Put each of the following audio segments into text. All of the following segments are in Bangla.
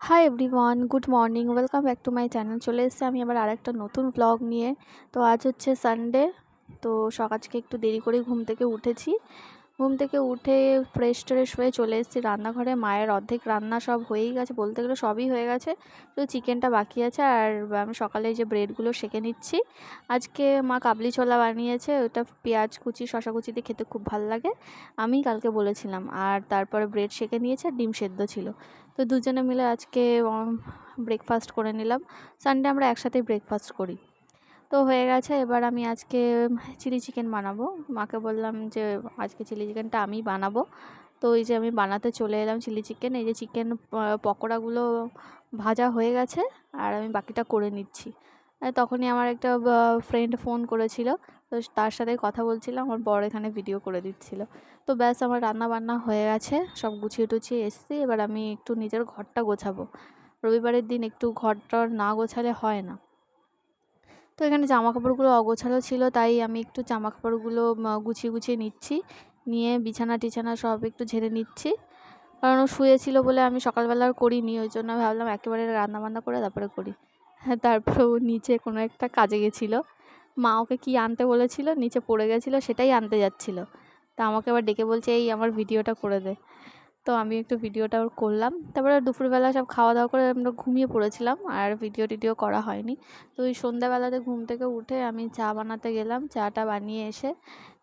Hi everyone, good morning, welcome back to my channel. চলে এসেছি আমি আবার আরেকটা নতুন ব্লগ নিয়ে। তো আজ হচ্ছে সানডে। তো আজকে একটু দেরি করে ঘুম থেকে উঠেছি। ঘুম থেকে উঠে ফ্রেশ ট্রেশ হয়ে চলে এসেছি রান্নাঘরে। মায়ের অর্ধেক রান্না সব হয়েই গেছে, বলতে গেলে সবই হয়ে গেছে, তো চিকেনটা বাকি আছে। আর আমি সকালে যে ব্রেডগুলো সেঁকে নিচ্ছি। আজকে মা কাবলি ছোলা বানিয়েছে, ওটা পেঁয়াজ কুচি শশা কুচি দিয়ে খেতে খুব ভালো লাগে, আমি কালকে বলেছিলাম। আর তারপরে ব্রেড সেঁকে নিয়েছে আর ডিম সেদ্ধ ছিল। তো দুজনে মিলে আজকে ব্রেকফাস্ট করে নিলাম। সানডে আমরা একসাথেই ব্রেকফাস্ট করি। তো হয়ে গেছে, এবার আমি আজকে চিলি চিকেন বানাবো। মাকে বললাম যে আজকে চিলি চিকেনটা আমি বানাবো। তো এই যে আমি বানাতে চলে এলাম চিলি চিকেন। এই যে চিকেন পকোড়াগুলো ভাজা হয়ে গেছে আর আমি বাকিটা করে নিচ্ছি। তখনই আমার একটা ফ্রেন্ড ফোন করেছিল, তো তার সাথে কথা বলছিলাম, আমার বর এখানে ভিডিও করে দিচ্ছিল। তো ব্যাস আমার রান্না বান্না হয়ে গেছে, সব গুছিয়ে টুছিয়ে এসছি। এবার আমি একটু নিজের ঘরটা গোছাবো। রবিবারের দিন একটু ঘরটা না গোছালে হয় না। তো এখানে জামাকাপড়গুলো অগোছালো ছিল, তাই আমি একটু জামাকাপড়গুলো গুছিয়ে গুছিয়ে নিচ্ছি। নিয়ে বিছানা টিছানা সব একটু ঝেড়ে নিচ্ছি, কারণ ও শুয়েছিল বলে আমি সকালবেলা আর করিনি। ওই জন্য ভাবলাম একেবারে রান্নাবান্না করে তারপরে করি। হ্যাঁ, তারপরে ও নিচে কোনো একটা কাজে গেছিলো, মা ওকে কী আনতে বলেছিল, নিচে পড়ে গেছিলো, সেটাই আনতে যাচ্ছিলো। তা আমাকে আবার ডেকে বলছে, এই আমার ভিডিওটা করে দে। তো আমি একটু ভিডিওটা ওর করলাম। তারপরে দুপুরবেলা সব খাওয়া দাওয়া করে আমরা ঘুমিয়ে পড়েছিলাম, আর ভিডিও টিডিও করা হয়নি। তো ওই সন্ধ্যাবেলাতে ঘুম থেকে উঠে আমি চা বানাতে গেলাম। চাটা বানিয়ে এসে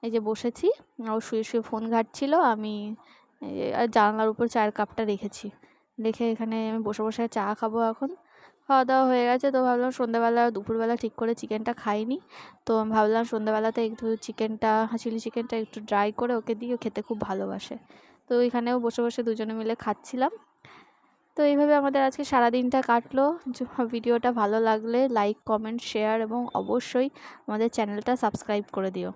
এই যে বসেছি। ও শুয়ে শুয়ে ফোন ঘাঁটছিল, আমি আর জানলার উপর চায়ের কাপটা রেখেছি। রেখে এখানে আমি বসে বসে চা খাবো এখন। খাওয়া দাওয়া হয়ে গেছে, তো ভাবলাম সন্ধ্যাবেলা দুপুরবেলা ঠিক করে চিকেনটা খাইনি, তো আমি ভাবলাম সন্ধ্যাবেলাতে একটু চিকেনটা চিলি চিকেনটা একটু ড্রাই করে ওকে দিই, ও খেতে খুব ভালোবাসে। তো এখানেও বসে বসে দুজনে মিলে খাচ্ছিলাম। তো এইভাবে আমাদের আজকে সারাদিনটা কাটলো। ভিডিওটা ভালো লাগলে লাইক কমেন্ট শেয়ার এবং অবশ্যই আমাদের চ্যানেলটা সাবস্ক্রাইব করে দিও।